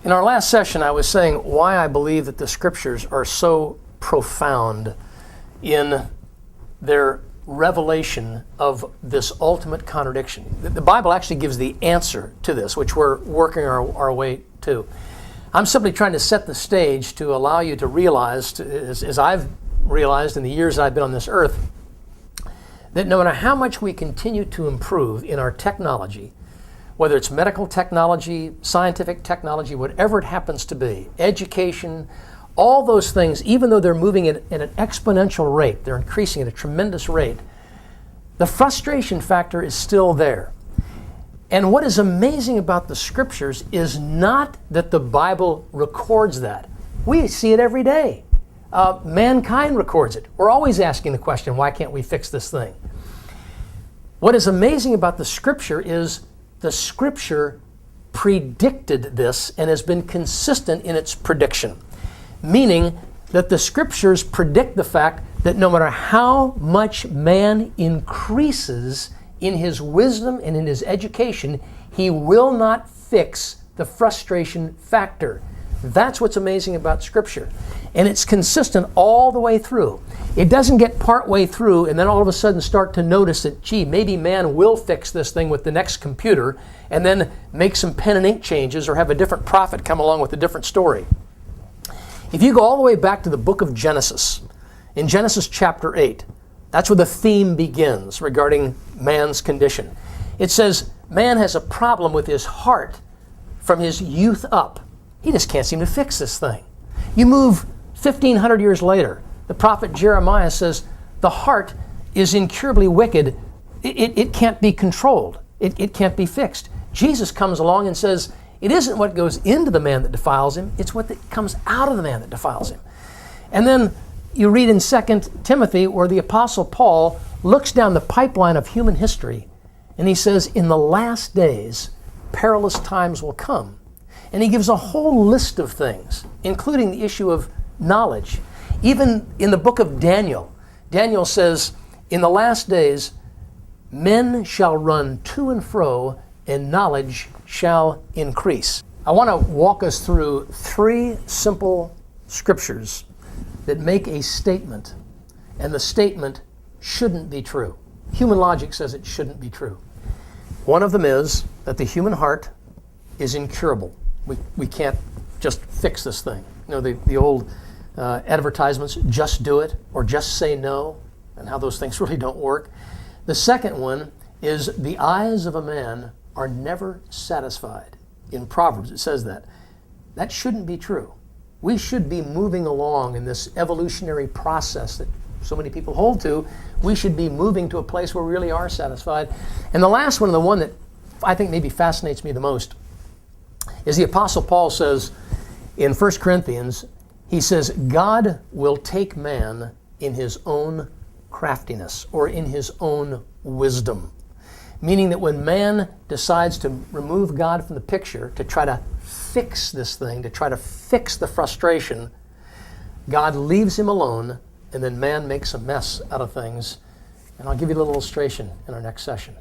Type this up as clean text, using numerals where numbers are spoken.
In our last session, I was saying why I believe that the Scriptures are so profound in their revelation of this ultimate contradiction. The Bible actually gives the answer to this, which we're working our way to. I'm simply trying to set the stage to allow you to realize, as I've realized in the years I've been on this earth, that no matter how much we continue to improve in our technology, whether it's medical technology, scientific technology, whatever it happens to be, education, all those things, even though they're moving at an exponential rate, they're increasing at a tremendous rate, the frustration factor is still there. And what is amazing about the Scriptures is not that the Bible records that. We see it every day. Mankind records it. We're always asking the question, why can't we fix this thing? What is amazing about the Scripture is the Scripture predicted this and has been consistent in its prediction. Meaning that the Scriptures predict the fact that no matter how much man increases in his wisdom and in his education, he will not fix the frustration factor. That's what's amazing about Scripture. And it's consistent all the way through. It doesn't get part way through and then all of a sudden start to notice that, gee, maybe man will fix this thing with the next computer and then make some pen and ink changes or have a different prophet come along with a different story. If you go all the way back to the book of Genesis, in Genesis chapter 8, that's where the theme begins regarding man's condition. It says, man has a problem with his heart from his youth up. He just can't seem to fix this thing. You move 1,500 years later, the prophet Jeremiah says, the heart is incurably wicked. It can't be controlled. It can't be fixed. Jesus comes along and says, it isn't what goes into the man that defiles him, it's what comes out of the man that defiles him. And then you read in 2 Timothy where the Apostle Paul looks down the pipeline of human history and he says, in the last days, perilous times will come. And he gives a whole list of things, including the issue of knowledge. Even in the book of Daniel, Daniel says, in the last days, men shall run to and fro, and knowledge shall increase. I want to walk us through 3 simple scriptures that make a statement, and the statement shouldn't be true. Human logic says it shouldn't be true. One of them is that the human heart is incurable. We can't just fix this thing. You know, the old advertisements, just do it, or just say no, and how those things really don't work. The second one is the eyes of a man are never satisfied. In Proverbs it says that. That shouldn't be true. We should be moving along in this evolutionary process that so many people hold to. We should be moving to a place where we really are satisfied. And the last one, the one that I think maybe fascinates me the most, is the Apostle Paul says in 1 Corinthians, he says, God will take man in his own craftiness or in his own wisdom. Meaning that when man decides to remove God from the picture to try to fix this thing, to try to fix the frustration, God leaves him alone and then man makes a mess out of things. And I'll give you a little illustration in our next session.